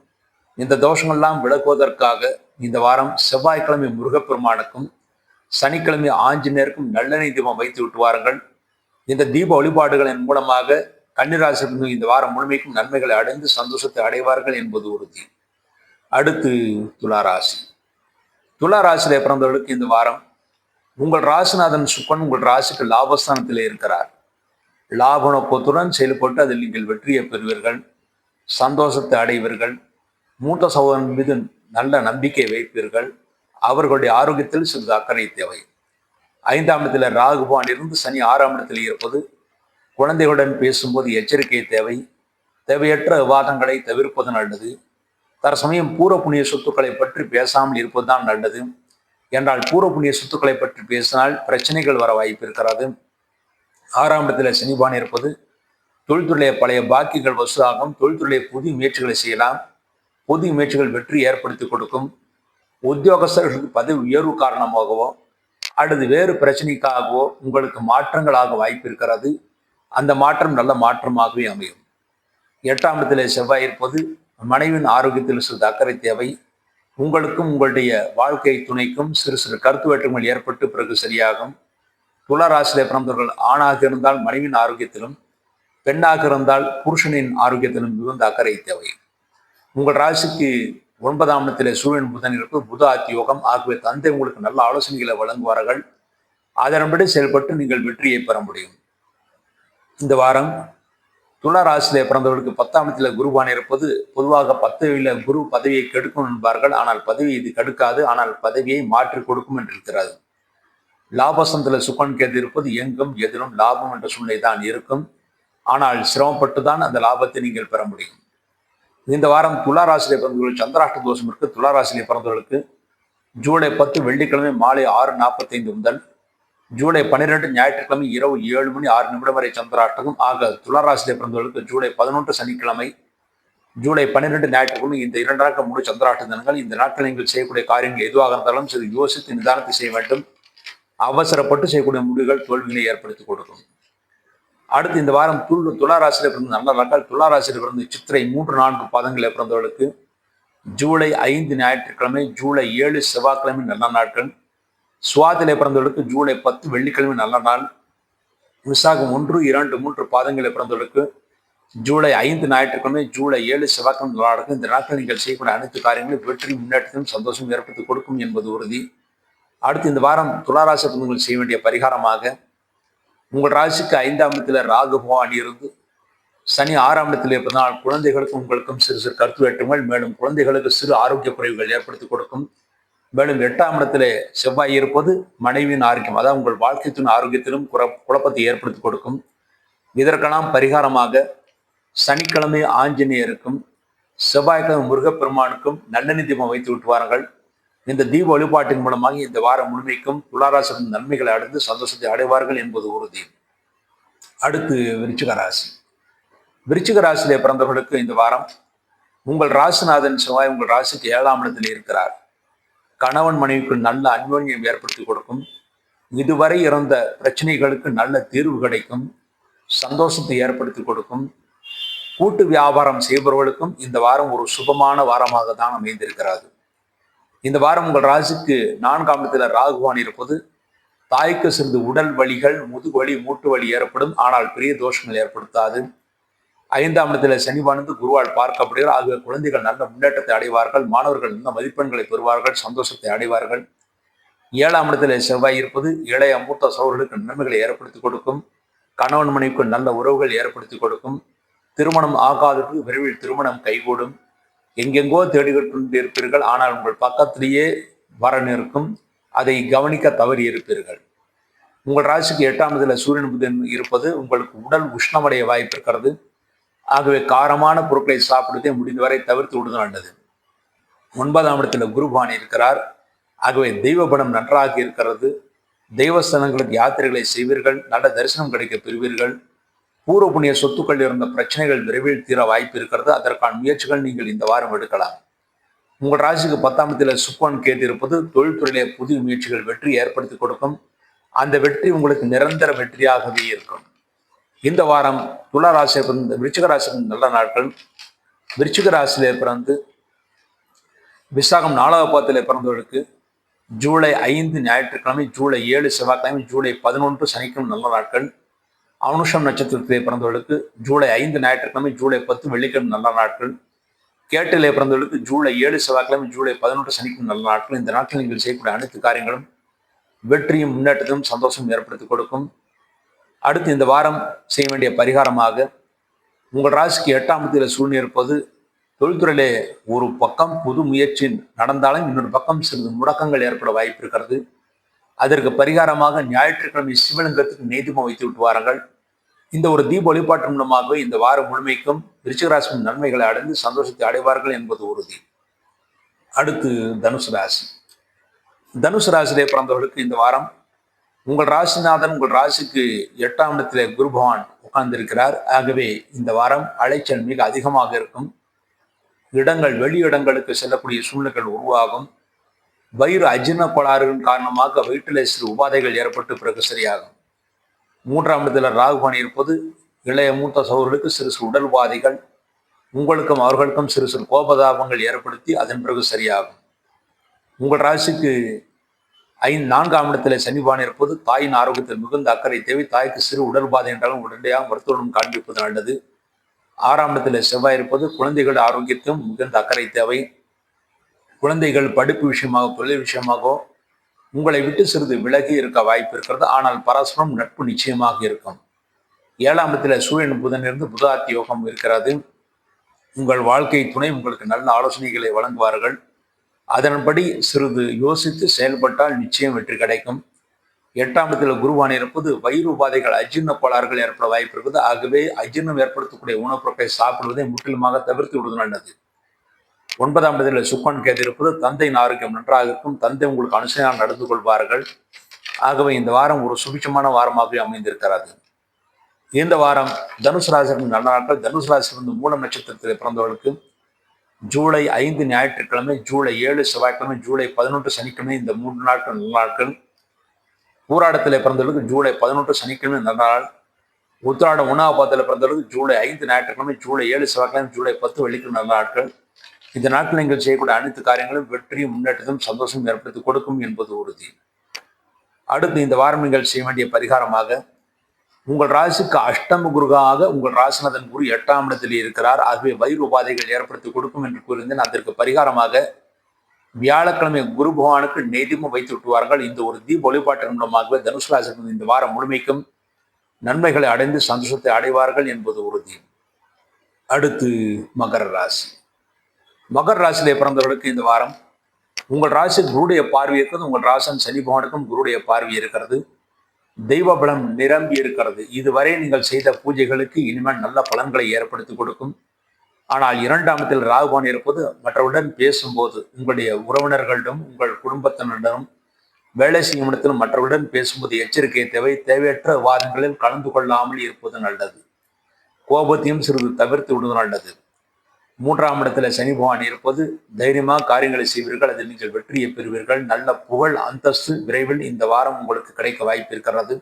A: இந்த தோஷங்கள்லாம் விலகுவதற்காக இந்த வாரம் செவ்வாய்க்கிழமை முருகப்பெருமானுக்கும் சனிக்கிழமை ஆஞ்சநேயருக்கும் நல்லெண்ணெய் தீபம் வைத்து விட்டு வாருங்கள். இந்த தீப வழிபாடுகளின் மூலமாக கன்னிராசி இந்த வாரம் முழுமைக்கும் நன்மைகளை அடைந்து சந்தோஷத்தை அடைவார்கள் என்பது உறுதி. அடுத்து துளாராசி. துளாராசியிலே பிறந்தவர்களுக்கு இந்த வாரம் உங்கள் ராசிநாதன் சுக்கன் உங்கள் ராசிக்கு லாபஸ்தானத்தில் இருக்கிறார். லாப நோக்கத்துடன் செயல்பட்டு அதில் நீங்கள் வெற்றியை பெறுவீர்கள், சந்தோஷத்தை அடைவீர்கள். மூத்த சகோதரன் மீது நல்ல நம்பிக்கை வைப்பீர்கள். அவர்களுடைய ஆரோக்கியத்தில் சிறிது அக்கறை தேவை. 5ஆம் இடத்துல ராகுபான் இருந்து சனி 6ஆம் இடத்தில் இருப்பது குழந்தைகளுடன் பேசும்போது எச்சரிக்கை தேவை. தேவையற்ற விவாதங்களை தவிர்ப்பது நல்லது. தற்சமயம் பூர்வ புண்ணிய சொத்துக்களை பற்றி பேசாமல் இருப்பதுதான் நல்லது. என்றால் பூர்வ புண்ணிய சொத்துக்களை பற்றி பேசினால் பிரச்சனைகள் வர வாய்ப்பு இருக்கிறது. 6ஆம் இடத்துல சனிபான் இருப்பது தொழில்துறையிலே பழைய பாக்கிகள் வசூலாகும். தொழில்துறையிலே புதிய முயற்சிகளை செய்யலாம். புதிய முயற்சிகள் வெற்றி ஏற்படுத்தி கொடுக்கும். உத்தியோகஸ்தர்களுக்கு பதவி உயர்வு காரணமாகவோ அல்லது வேறு பிரச்சனைக்காகவோ உங்களுக்கு மாற்றங்களாக வாய்ப்பு இருக்கிறது. அந்த மாற்றம் நல்ல மாற்றமாகவே அமையும். 8ஆம் இடத்திலே செவ்வாய் இருப்பது மனைவியின் ஆரோக்கியத்தில் சிறிது அக்கறை தேவை. உங்களுக்கும் உங்களுடைய வாழ்க்கை துணைக்கும் சிறு சிறு கருத்து வேற்றுமைகள் ஏற்பட்டு பிறகு சரியாகும். துளாராசியிலே பிறந்தவர்கள் ஆணாக இருந்தால் மனைவியின் ஆரோக்கியத்திலும், பெண்ணாக இருந்தால் புருஷனின் ஆரோக்கியத்திலும் மிகுந்த அக்கறை தேவை. உங்கள் ராசிக்கு 9ஆம் இடத்திலே சூரியன் புதன் இருப்பது புத ஆத்தி யோகம். ஆகவே தந்தை உங்களுக்கு நல்ல ஆலோசனைகளை வழங்குவார்கள். அதன்படி செயல்பட்டு நீங்கள் வெற்றியை பெற முடியும். இந்த வாரம் துளாராசியிலே பிறந்தவர்களுக்கு 10ஆம் இடத்துல குருபான் இருப்பது பொதுவாக 10ல் குரு பதவியை கெடுக்கும் என்பார்கள். ஆனால் பதவி இது கெடுக்காது, ஆனால் பதவியை மாற்றி கொடுக்கும் என்று இருக்கிறது. லாபஸ்தானத்தில் சுக்கரன் கேது இருப்பது எங்கும் எதிலும் லாபம் என்ற சூழ்நிலை தான் இருக்கும். ஆனால் சிரமப்பட்டு தான் அந்த லாபத்தை நீங்கள் பெற முடியும். இந்த வாரம் துளாராசியிலே பிறந்தவர்கள் சந்திராஷ்ட தோஷம் இருக்கு. துளாராசியிலே பிறந்தவர்களுக்கு ஜூலை 10 வெள்ளிக்கிழமை மாலை 6:45 முதல் ஜூலை 12 ஞாயிற்றுக்கிழமை இரவு 7 மணி 6 நிமிடம் வரை சந்திராஷ்டகம். ஆக துளாராசியிலே பிறந்தவர்களுக்கு ஜூலை 11 சனிக்கிழமை, ஜூலை 12 ஞாயிற்றுக்கிழமை இந்த 2 நாட்கள் முழு சந்திராஷ்ட தினங்கள். இந்த நாட்கள் நீங்கள் செய்யக்கூடிய காரியங்கள் எதுவாக இருந்தாலும் சரி யோசித்து நிதானத்தை செய்ய வேண்டும். அவசரப்பட்டு செய்யக்கூடிய முடிவுகள் தோல்விகளை ஏற்படுத்தி கொடுக்கும். அடுத்து இந்த வாரம் துளாராசியில பிறந்த நல்ல நாட்கள். துளாராசியில பிறந்த சித்திரை 3, 4 பாதங்களில் பிறந்தவர்களுக்கு ஜூலை 5 ஞாயிற்றுக்கிழமை, ஜூலை 7 செவ்வாய்க்கிழமை நல்ல நாட்கள். சுவாதியிலே பிறந்தவர்களுக்கு ஜூலை 10 வெள்ளிக்கிழமை நல்ல நாள். விசாகம் 1, 2, 3 பாதங்களில் பிறந்தவர்களுக்கு ஜூலை 5 ஞாயிற்றுக்கிழமை, ஜூலை 7 செவ்வாய்க்கிழமை நல்ல நாட்கள். இந்த நாட்கள் நீங்கள் செய்யக்கூடிய அனைத்து காரியங்களும் வெற்றி, முன்னேற்றத்தையும் சந்தோஷம் ஏற்படுத்தி கொடுக்கும் என்பது உறுதி. அடுத்து இந்த வாரம் துளாராசி பிறந்தவர்கள் செய்ய வேண்டிய பரிகாரமாக உங்கள் ராசிக்கு 5ஆம் இடத்துல ராகு பகவான் இருந்து சனி 6ஆம் இடத்தில் இருப்பதனால் குழந்தைகளுக்கும் உங்களுக்கும் சிறு சிறு கருத்து வேற்றுமைகள், மேலும் குழந்தைகளுக்கு சிறு ஆரோக்கிய குறைவுகள் ஏற்படுத்தி கொடுக்கும். மேலும் 8ஆம் இடத்திலே செவ்வாய் இருப்பது மனைவியின் ஆரோக்கியம், அதாவது உங்கள் வாழ்க்கைத்தின் ஆரோக்கியத்திலும் குழப்பத்தை ஏற்படுத்தி கொடுக்கும். இதற்கெல்லாம் பரிகாரமாக சனிக்கிழமை ஆஞ்சநேயருக்கும் செவ்வாய்க்கிழமை முருகப்பெருமானுக்கும் நல்லெண்ணெய் தீபம் வைத்து விட்டு வாருங்கள். இந்த தீப வழிபாட்டின் மூலமாக இந்த வாரம் முழுமைக்கும் துளாராசியின் நன்மைகளை அடைந்து சந்தோஷத்தை அடைவார்கள் என்பது உறுதி. அடுத்து விருச்சிக ராசி. விருச்சிக ராசியிலே பிறந்தவர்களுக்கு இந்த வாரம் உங்கள் ராசிநாதன் செவ்வாய் உங்கள் ராசிக்கு 7ஆம் இடத்தில் இருக்கிறார். கணவன் மனைவிக்கு நல்ல அன்யோன்யம் ஏற்படுத்தி கொடுக்கும். இதுவரை இருந்த பிரச்சனைகளுக்கு நல்ல தீர்வு கிடைக்கும். சந்தோஷத்தை ஏற்படுத்தி கொடுக்கும். கூட்டு வியாபாரம் செய்பவர்களுக்கும் இந்த வாரம் ஒரு சுபமான வாரமாக தான் அமைந்திருக்கிறது. இந்த வாரம் உங்கள் ராசிக்கு 4ஆம் இடத்துல ராகுவான் இருப்பது தாய்க்கு சிறிது உடல் வலிகள், முதுகுவலி, மூட்டு வலி ஏற்படும். ஆனால் பெரிய தோஷங்கள் ஏற்படுத்தாது. 5ஆம் இடத்துல சனிவானது குருவால் பார்க்கப்படுகிறார். ஆகிய குழந்தைகள் நல்ல முன்னேற்றத்தை அடைவார்கள். மாணவர்கள் நல்ல மதிப்பெண்களை பெறுவார்கள். சந்தோஷத்தை அடைவார்கள். 7ஆம் இடத்துல செவ்வாய் இருப்பது இளைய மூத்த சகோதரர்களுக்கு நன்மைகளை ஏற்படுத்தி கொடுக்கும். கணவன் மனைவிக்கு நல்ல உறவுகள் ஏற்படுத்தி கொடுக்கும். திருமணம் ஆகாதவர்களுக்கு விரைவில் திருமணம் கைகூடும். எங்கெங்கோ தேடிக்கொண்டு இருப்பீர்கள். ஆனால் உங்கள் பக்கத்திலேயே வரன் இருக்கும். அதை கவனிக்க தவறி இருப்பீர்கள். உங்கள் ராசிக்கு 8ஆம் இடத்துல சூரியன் புதன் இருப்பது உங்களுக்கு உடல் உஷ்ணமடைய வாய்ப்பு இருக்கிறது. ஆகவே காரமான பொருட்களை சாப்பிடுவதை முடிந்தவரை தவிர்த்து விடுவது நல்லது. 9ஆம் இடத்துல குருபான் இருக்கிறார். ஆகவே தெய்வ படம் நன்றாக இருக்கிறது. தெய்வஸ்தலங்களுக்கு யாத்திரைகளை செய்வீர்கள். நல்ல தரிசனம் கிடைக்க பெறுவீர்கள். பூர்வ புண்ணிய சொத்துக்கள் இருந்த பிரச்சனைகள் விரைவில் தீர வாய்ப்பு இருக்கிறது. அதற்கான முயற்சிகள் நீங்கள் இந்த வாரம் எடுக்கலாம். உங்கள் ராசிக்கு 10ஆம் இடத்துல சுக்கிரன் கேது இருப்பது தொழில்துறையிலே புதிய முயற்சிகள் வெற்றி ஏற்படுத்தி கொடுக்கும். அந்த வெற்றி உங்களுக்கு நிரந்தர வெற்றியாகவே இருக்கும். இந்த வாரம் துலா ராசி விருச்சிக ராசி நல்ல நாட்கள். விருச்சிக ராசியிலே பிறந்து விசாகம் 4ஆம் பாதத்திலே பிறந்தவர்களுக்கு ஜூலை 5 ஞாயிற்றுக்கிழமை, ஜூலை 7 செவ்வாய்க்கிழமை, ஜூலை 11 சனிக்கிழமை நல்ல நாட்கள். அனுஷம் நட்சத்திரத்திலே பிறந்தவர்களுக்கு ஜூலை 5 ஞாயிற்றுக்கிழமை, ஜூலை 10 வெள்ளிக்கிழமை நல்ல நாட்கள். கேட்டிலே பிறந்தவர்களுக்கு ஜூலை 7 செவ்வாய்க்கிழமை, ஜூலை 11 சனிக்கிழமை நல்ல நாட்கள். இந்த நாட்களில் நீங்கள் செய்யக்கூடிய அனைத்து காரியங்களும் வெற்றியும் முன்னேற்றத்தையும் சந்தோஷம் ஏற்படுத்தி கொடுக்கும். அடுத்து இந்த வாரம் செய்ய வேண்டிய பரிகாரமாக உங்கள் ராசிக்கு 8ஆம் இடத்துல சூழ்நிலை இருப்பது தொழில்துறையிலே ஒரு பக்கம் புது முயற்சி நடந்தாலும் இன்னொரு பக்கம் சிறிது முடக்கங்கள் ஏற்பட வாய்ப்பு இருக்கிறது. அதற்கு பரிகாரமாக ஞாயிற்றுக்கிழமை சிவலிங்கத்துக்கு நெய்தீபம் வைத்து விட்டு வாருங்கள். இந்த ஒரு தீப வழிபாட்டு மூலமாகவே இந்த வாரம் முழுமைக்கும் விருச்சிக ராசியின் நன்மைகளை அடைந்து சந்தோஷத்தை அடைவார்கள் என்பது உறுதி. அடுத்து தனுசு ராசி. தனுசு ராசியிலே பிறந்தவர்களுக்கு இந்த வாரம் உங்கள் ராசிநாதன் உங்கள் ராசிக்கு 8ஆம் இடத்திலே குரு பகவான் உட்கார்ந்திருக்கிறார். ஆகவே இந்த வாரம் அலைச்சல் மிக அதிகமாக இருக்கும். இடங்கள் வெளியிடங்களுக்கு செல்லக்கூடிய சூழ்நிலைகள் உருவாகும். வயிறு அஜீரண கோளாறுகளின் காரணமாக வயிற்றிலே சிறு உபாதைகள் ஏற்பட்டு பிறகு சரியாகும். 3ஆம் இடத்துல ராகுபான் இருப்பது இளைய மூத்த சகோதரர்களுக்கு சிறு சிறு உடல் உபாதைகள், உங்களுக்கும் அவர்களுக்கும் சிறு சிறு கோபதாபங்கள் ஏற்படுத்தி அதன் பிறகு சரியாகும். உங்கள் ராசிக்கு 4ஆம் இடத்துல சனிபான் இருப்பது தாயின் ஆரோக்கியத்தில் மிகுந்த அக்கறை தேவை. தாய்க்கு சிறு உடல் உபாதை என்றாலும் உடனடியாக மருத்துவம் காண்பிப்பது நல்லது. 6ஆம் இடத்துல செவ்வாய் இருப்பது குழந்தைகள் ஆரோக்கியத்தையும் மிகுந்த அக்கறை தேவை. குழந்தைகள் படிப்பு விஷயமாக தொழில் விஷயமாகவோ உங்களை விட்டு சிறிது விலகி இருக்க வாய்ப்பு இருக்கிறது. ஆனால் பரஸ்பரம் நட்பு நிச்சயமாக இருக்கும். 7ஆம் இடத்துல சூரியன் புதன் இருந்து புதாத்தி யோகம் இருக்கிறது. உங்கள் வாழ்க்கை துணை உங்களுக்கு நல்ல ஆலோசனைகளை வழங்குவார்கள். அதன்படி சிறிது யோசித்து செயல்பட்டால் நிச்சயம் வெற்றி கிடைக்கும். 8ஆம் இடத்துல குருவான் இருப்பது வயிறு உபாதைகள் அஜீரண கோளாறுகள் ஏற்பட வாய்ப்பு இருக்குது. ஆகவே அஜீர்ணம் ஏற்படுத்தக்கூடிய உணவுப் பொருட்களை சாப்பிடுவதை முற்றிலுமாக தவிர்த்து விடுவது நல்லது. 9ஆம் இடத்துல சுக்கிரன் கேது இருப்பது தந்தையின் ஆரோக்கியம் நன்றாக இருக்கும். தந்தை உங்களுக்கு அனுசரணையாக நடந்து கொள்வார்கள். ஆகவே இந்த வாரம் ஒரு சுபிட்சமான வாரமாக அமைந்திருக்கிறது. இந்த வாரம் தனுசு ராசிக்கு நல்ல நாட்கள். தனுசு ராசியிலிருந்து மூலம் நட்சத்திரத்தில் பிறந்தவர்களுக்கு ஜூலை 5 ஞாயிற்றுக்கிழமை, ஜூலை 7 செவ்வாய்க்கிழமை, ஜூலை 11 சனிக்கிழமை இந்த 3 நாட்கள் நல்ல நாட்கள். பூராடத்தில் பிறந்தவர்களுக்கு ஜூலை 11 சனிக்கிழமை நல்ல நாள். உத்திராடம் 1ஆம் பாதத்தில் பிறந்தவர்களுக்கு ஜூலை 5 ஞாயிற்றுக்கிழமை, ஜூலை 7 செவ்வாய்க்கிழமை, ஜூலை 10 வெள்ளிக்கிழமை நல்ல நாட்கள். இந்த நாட்கள் நீங்கள் செய்யக்கூடிய அனைத்து காரியங்களும் வெற்றியும் முன்னேற்றத்தையும் சந்தோஷம் ஏற்படுத்தி கொடுக்கும் என்பது உறுதி. அடுத்து இந்த வாரம் நீங்கள் செய்ய வேண்டிய பரிகாரமாக உங்கள் ராசிக்கு அஷ்டம குருவாக உங்கள் ராசிநாதன் குரு 8ஆம் இடத்தில் இருக்கிறார். ஆகவே வயிறு உபாதைகள் ஏற்படுத்தி கொடுக்கும் என்று கூறியிருந்தேன். அதற்கு பரிகாரமாக வியாழக்கிழமை குரு பகவானுக்கு நெய்தீபம் வைத்து விட்டுவார்கள். இந்த ஒரு தீப வழிபாட்டின் மூலமாகவே தனுசு ராசிக்கு இந்த வாரம் முழுமைக்கும் நன்மைகளை அடைந்து சந்தோஷத்தை அடைவார்கள் என்பது உறுதி. அடுத்து மகர ராசி. மகர ராசியிலே பிறந்தவர்களுக்கு இந்த வாரம் உங்கள் ராசி குருடைய பார்வை இருக்கிறது. உங்கள் ராசன் சனி பகவானுக்கும் குருடைய பார்வை இருக்கிறது. தெய்வ பலம் நிரம்பி இருக்கிறது. இதுவரை நீங்கள் செய்த பூஜைகளுக்கு இனிமேல் நல்ல பலன்களை ஏற்படுத்தி கொடுக்கும். ஆனால் 2ஆம் இடத்தில் ராகுபான் இருப்பது மற்றவருடன் பேசும்போது உங்களுடைய உறவினர்களிடம் உங்கள் குடும்பத்தினரிடம் வேலை செய்யும் இடத்திலும் மற்றவருடன் பேசும்போது எச்சரிக்கை தேவை. தேவையற்ற வாதங்களில் கலந்து கொள்ளாமல் இருப்பது நல்லது. கோபத்தையும் சிறிது தவிர்த்து விடுவது நல்லது. மூன்றாம் இடத்துல சனி பகவான் இருப்பது தைரியமாக காரியங்களை செய்வீர்கள், அதில் நீங்கள் வெற்றியை பெறுவீர்கள். நல்ல புகழ் அந்தஸ்து விரைவில் இந்த வாரம் உங்களுக்கு கிடைக்க வாய்ப்பு இருக்கிறது.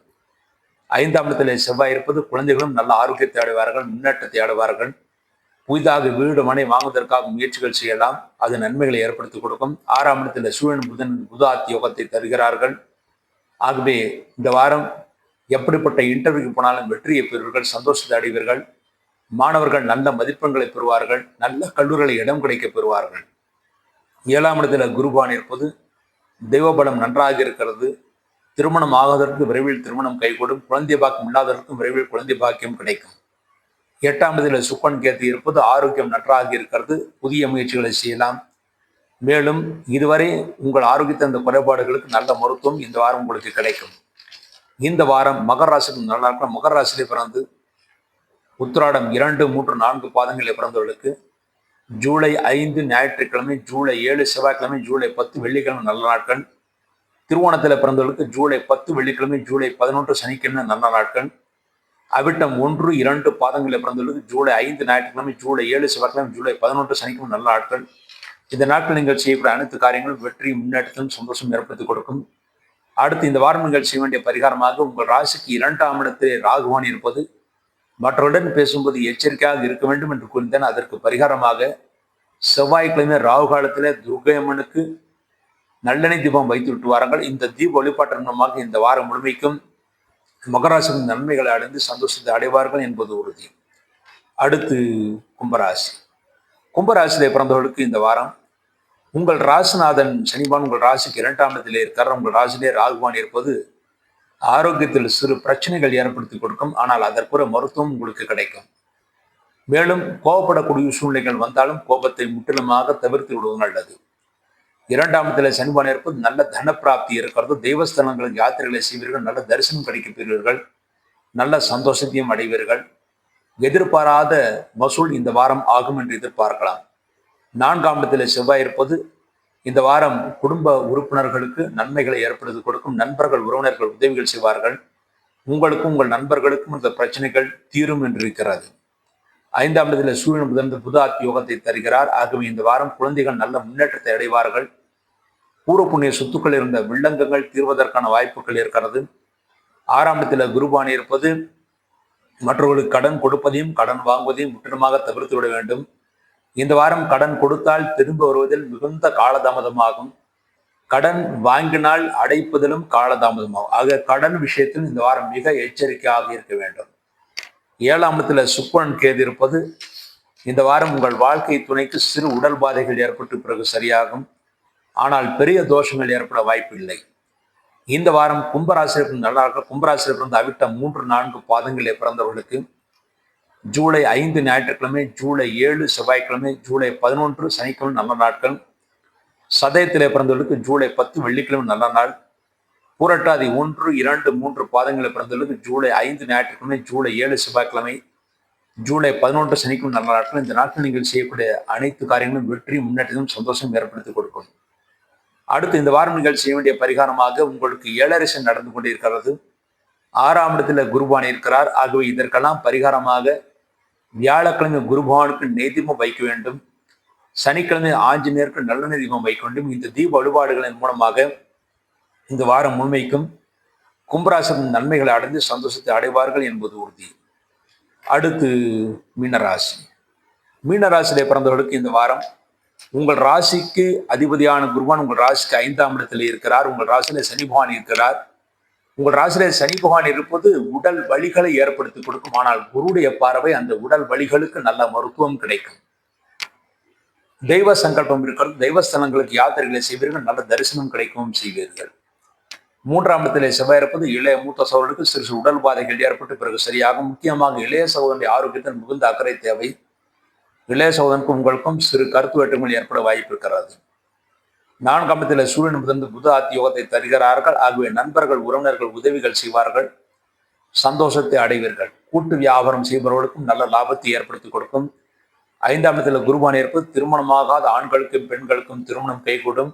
A: ஐந்தாம் இடத்துல செவ்வாய் இருப்பது குழந்தைகளும் நல்ல ஆரோக்கியத்தை அடைவார்கள், முன்னேற்றத்தை அடைவார்கள். புதிதாக வீடு மனை வாங்குவதற்காக முயற்சிகள் செய்யலாம், அது நன்மைகளை ஏற்படுத்தி கொடுக்கும். ஆறாம் இடத்துல சூரியன் புதன் புதாத்தி யோகத்தை தருகிறார்கள். ஆகவே இந்த வாரம் எப்படிப்பட்ட இன்டர்வியூக்கு போனாலும் வெற்றியை பெறுவீர்கள், சந்தோஷத்தை அடைவீர்கள். மாணவர்கள் நல்ல மதிப்பெண்களை பெறுவார்கள், நல்ல கல்லூரிகளில் இடம் கிடைக்க பெறுவார்கள். ஏழாம் இடத்துல குருபான் இருப்பது தெய்வபலம் நன்றாக இருக்கிறது. திருமணம் ஆகாதவருக்கு விரைவில் திருமணம் கைகூடும், குழந்தை பாக்கியம் இல்லாதவருக்கும் விரைவில் குழந்தை பாக்கியம் கிடைக்கும். எட்டாம் இடத்துல சுப்பன் கேத்து இருப்பது ஆரோக்கியம் நன்றாக இருக்கிறது, புதிய முயற்சிகளை செய்யலாம். மேலும் இதுவரை உங்கள் ஆரோக்கியத்தை அந்த குறைபாடுகளுக்கு நல்ல மருத்துவம் இந்த வாரம் உங்களுக்கு கிடைக்கும். இந்த வாரம் மகர ராசிக்கு நல்லா இருக்கும். மகர ராசியிலே பிறந்து உத்திராடம் 2, 3, 4 பாதங்களில் பிறந்தவர்களுக்கு ஜூலை 5 ஞாயிற்றுக்கிழமை, ஜூலை 7 செவ்வாய்க்கிழமை, ஜூலை 10 வெள்ளிக்கிழமை நல்ல நாட்கள். திருவோணத்தில் பிறந்தவர்களுக்கு ஜூலை 10 வெள்ளிக்கிழமை, ஜூலை 11 சனிக்கிழமை நல்ல நாட்கள். அவிட்டம் 1, 2 பாதங்களில் பிறந்தவர்களுக்கு ஜூலை 5 ஞாயிற்றுக்கிழமை, ஜூலை 7 செவ்வாய்க்கிழமை, ஜூலை 11 சனிக்கிழமை நல்ல நாட்கள். இந்த நாட்கள் நீங்கள் செய்யக்கூடிய அனைத்து காரியங்களும் வெற்றி, முன்னேற்றத்திலும் சந்தோஷம் ஏற்படுத்தி கொடுக்கும். அடுத்து இந்த வாரம் நீங்கள் செய்ய வேண்டிய பரிகாரமாக உங்கள் ராசிக்கு 2ஆம் இடத்திலே ராகுவான் இருப்பது மற்றவருடன் பேசும்போது எச்சரிக்கையாக இருக்க வேண்டும் என்று கூறினேன். அதற்கு பரிகாரமாக செவ்வாய்க்கிழமை ராகு காலத்தில் துர்க்கை அம்மனுக்கு நல்லெண்ணெய் தீபம் வைத்து விட்டு வாருங்கள். இந்த தீப வழிபாட்டின் மூலமாக இந்த வாரம் முழுமைக்கும் மகராசியின் நன்மைகளை அடைந்து சந்தோஷத்தை அடைவார்கள் என்பது உறுதி. அடுத்து கும்பராசி. கும்பராசியிலே பிறந்தவர்களுக்கு இந்த வாரம் உங்கள் ராசிநாதன் சனிபான் உங்கள் ராசிக்கு 2ஆம் இடத்திலே இருக்கிறார். உங்கள் ராசியிலே ராகுவான் இருப்பது ஆரோக்கியத்தில் சிறு பிரச்சனைகள் ஏற்படுத்தி கொடுக்கும், ஆனால் அதற்குற மருத்துவம் உங்களுக்கு கிடைக்கும். மேலும் கோபப்படக்கூடிய சூழ்நிலைகள் வந்தாலும் கோபத்தை முற்றிலுமாக தவிர்த்து விடுவது நல்லது. 2ஆம் இடத்துல சனிபான் இருப்பது நல்ல தனப்பிராப்தி இருக்கிறது. தெய்வஸ்தலங்களுக்கு யாத்திரைகளை செய்வீர்கள், நல்ல தரிசனம் கிடைக்கப் பெறுவீர்கள், நல்ல சந்தோஷத்தையும் அடைவீர்கள். எதிர்பாராத வசூல் இந்த வாரம் ஆகும் என்று எதிர்பார்க்கலாம். 4ஆம் இடத்துல செவ்வாய் இருப்பது இந்த வாரம் குடும்ப உறுப்பினர்களுக்கு நன்மைகளை ஏற்படுத்தி கொடுக்கும். நண்பர்கள் உறவினர்கள் உதவிகள் செய்வார்கள். உங்களுக்கும் உங்கள் நண்பர்களுக்கும் இந்த பிரச்சனைகள் தீரும் என்று இருக்கிறது. 5ஆம் இடத்துல சூரியன் புதன் புதாத்தி யோகத்தை தருகிறார். ஆகவே இந்த வாரம் குழந்தைகள் நல்ல முன்னேற்றத்தை அடைவார்கள். பூர்வ புண்ணிய சொத்துக்கள் இருந்த வில்லங்கங்கள் தீர்வதற்கான வாய்ப்புகள் இருக்கிறது. 6ஆம் இடத்துல குருபானி இருப்பது மற்றவர்களுக்கு கடன் கொடுப்பதையும் கடன் வாங்குவதையும் முற்றிலுமாக தவிர்த்து விட வேண்டும். இந்த வாரம் கடன் கொடுத்தால் திரும்ப வருவதில் மிகுந்த காலதாமதமாகும். கடன் வாங்கினால் அடைப்பதிலும் காலதாமதமாகும். ஆக கடன் விஷயத்தில் இந்த வாரம் மிக எச்சரிக்கையாக இருக்க வேண்டும். 7ஆம் இடத்துல சுக்கிரன் கேது இருப்பது இந்த வாரம் உங்கள் வாழ்க்கை துணைக்கு சிறு உடல் பாதைகள் ஏற்பட்டு பிறகு சரியாகும், ஆனால் பெரிய தோஷங்கள் ஏற்பட வாய்ப்பு இல்லை. இந்த வாரம் கும்பராசிரியர் நல்லா இருக்க. கும்பராசிரியர் பிறந்த அவிட்டம் 3, 4 பாதங்களிலே பிறந்தவர்களுக்கு ஜூலை 5 ஞாயிற்றுக்கிழமை, ஜூலை 7 செவ்வாய்க்கிழமை, ஜூலை 11 சனிக்கிழமை நல்ல நாட்கள். சதயத்திலே பிறந்தவர்களுக்கு ஜூலை 10 வெள்ளிக்கிழமை நல்ல நாள். பூரட்டாதி 1, 2, 3 பாதங்களில் பிறந்தவர்களுக்கு ஜூலை 5 ஞாயிற்றுக்கிழமை, ஜூலை 7 செவ்வாய்க்கிழமை, ஜூலை 11 சனிக்கிழமை நல்ல நாட்கள். இந்த நாட்கள் நீங்கள் செய்யக்கூடிய அனைத்து காரியங்களும் வெற்றி, முன்னேற்றமும் சந்தோஷம் ஏற்படுத்தி கொடுக்கும். அடுத்து இந்த வாரம் நீங்கள் செய்ய வேண்டிய பரிகாரமாக உங்களுக்கு 7 சனி நடந்து கொண்டிருக்கிறது. 6ஆம் இடத்துல குருபான் இருக்கிறார். ஆகவே இதற்கெல்லாம் பரிகாரமாக வியாழக்கிழமை குருபகவானுக்கு நெய் தீபம் வைக்க வேண்டும். சனிக்கிழமை ஆஞ்சநேயருக்கு நல்லெண்ணெய் தீபம் வைக்க வேண்டும். இந்த தீப வழிபாடுகளின் மூலமாக இந்த வாரம் முழுமைக்கும் கும்பராசியின் நன்மைகளை அடைந்து சந்தோஷத்தை அடைவார்கள் என்பது உறுதி. அடுத்து மீனராசி. மீனராசியிலே பிறந்தவர்களுக்கு இந்த வாரம் உங்கள் ராசிக்கு அதிபதியான குருவான் உங்கள் ராசிக்கு 5ஆம் இடத்தில் இருக்கிறார். உங்கள் ராசியில சனி பகவான் இருக்கிறார். உங்கள் ராசியில சனி பகவான் இருப்பது உடல் வலிகளை ஏற்படுத்தி கொடுக்கும், ஆனால் குருடைய பார்வை அந்த உடல் வலிகளுக்கு நல்ல மருத்துவம் கிடைக்கும். தெய்வ சங்கல்பம் இருக்கிறது. தெய்வஸ்தலங்களுக்கு யாத்திரைகளை செய்வீர்கள், நல்ல தரிசனம் கிடைக்கவும் செய்வீர்கள். 3ஆம் இடத்திலே செவ்வாய் இருப்பது இளைய மூத்த சகோதரர்களுக்கு சிறு சிறு உடல் பாதைகள் ஏற்பட்டு பிறகு சரியாகும். முக்கியமாக இளைய சகோதரனுடைய ஆரோக்கியத்தில் மிகுந்த அக்கறை தேவை. இளைய சகோதரனுக்கும் உங்களுக்கும் சிறு கருத்து வேற்றுமைகள் ஏற்பட வாய்ப்பு இருக்கிறது. 4ஆம் இடத்துல சூரியன் புதன் புத ஆத்தி யோகத்தை தருகிறார்கள். ஆகவே நண்பர்கள் உறவினர்கள் உதவிகள் செய்வார்கள், சந்தோஷத்தை அடைவீர்கள். கூட்டு வியாபாரம் செய்பவர்களுக்கும் நல்ல லாபத்தை ஏற்படுத்தி கொடுக்கும். 5ஆம் இடத்துல குருபான் இருப்பது திருமணமாகாத ஆண்களுக்கும் பெண்களுக்கும் திருமணம் கைகூடும்.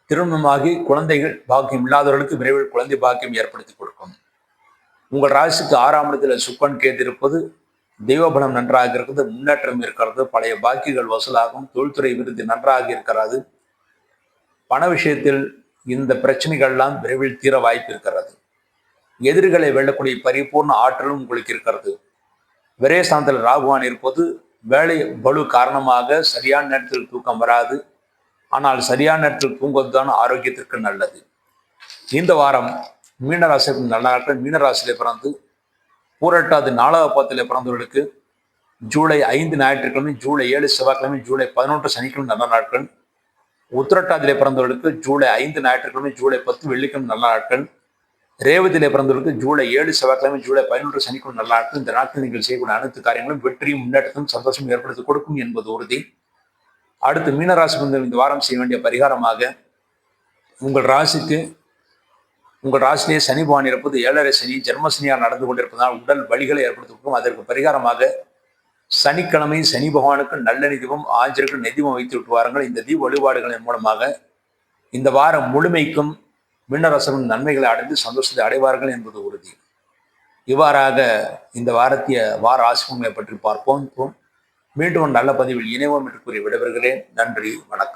A: திருமணமாகி குழந்தைகள் பாக்கியம் இல்லாதவர்களுக்கு விரைவில் குழந்தை பாக்கியம் ஏற்படுத்தி கொடுக்கும். உங்கள் ராசிக்கு 6ஆம் இடத்துல சுக்கிரன் கேது இருப்பது தெய்வபலம் நன்றாக இருக்கிறது, முன்னேற்றம் இருக்கிறது, பழைய பாக்கிகள் வசூலாகும், தொழில்துறை விருது நன்றாக இருக்கிறது. பண விஷயத்தில் இந்த பிரச்சனைகள்லாம் விரைவில் தீர வாய்ப்பு இருக்கிறது. எதிரிகளை வெல்லக்கூடிய பரிபூர்ண ஆற்றலும் உங்களுக்கு இருக்கிறது. விரயஸ்தானத்தில் ராகுவான் இருப்பது வேலை பளு காரணமாக சரியான நேரத்தில் தூக்கம் வராது. ஆனால் சரியான நேரத்தில் தூங்குவதுதான் ஆரோக்கியத்திற்கு நல்லது. இந்த வாரம் மீனராசிக்கு நல்ல நாட்கள். மீனராசியில பிறந்து பூரட்டாதி 4வது பாதத்தில் பிறந்தவர்களுக்கு ஜூலை 5 ஞாயிற்றுக்கிழமை, ஜூலை 7 செவ்வாய்க்கிழமை, ஜூலை 11 சனிக்கிழமை நல்ல நாட்கள். உத்திரட்டாதிலே பிறந்தவர்களுக்கு ஜூலை 5 ஞாயிற்றுக்கிழமை, ஜூலை 10 வெள்ளிக்கிழமை நல்ல நாட்கள். ரேவதியிலே பிறந்தவர்களுக்கு ஜூலை 7 செவ்வாய்க்கிழமை, ஜூலை 11 சனிக்கிழமை நல்ல நாட்கள். இந்த நாட்கள் நீங்கள் செய்யக்கூடிய அனைத்து காரியங்களும் வெற்றியும் முன்னேற்றத்தையும் சந்தோஷம் ஏற்படுத்தி கொடுக்கும் என்பது உறுதி. அடுத்து மீனராசி இந்த வாரம் செய்ய வேண்டிய பரிகாரமாக, உங்கள் ராசியிலே சனி பகவான் இருப்பது 7.5 சனி, ஜென்மசனியார் நடந்து கொண்டிருப்பதால் உடல் வலிகளை ஏற்படுத்திக்கும். அதற்கு பரிகாரமாக சனிக்கிழமை சனி பகவானுக்கு நல்லெண்ணெய் தீபம், ஆஞ்சருக்கு நெய்தீபம் வைத்து விட்டு வாருங்கள். இந்த தீப வழிபாடுகளின் மூலமாக இந்த வாரம் முழுமைக்கும் மீனராசியின் நன்மைகளை அடைந்து சந்தோஷத்தை அடைவார்கள் என்பது உறுதி. இவ்வாறாக இந்த வார ராசி பலன்களை பற்றி பார்ப்போம். மீண்டும் நல்ல பதிவில் இணைவோம் என்று கூறி விடைபெறுகிறேன். நன்றி, வணக்கம்.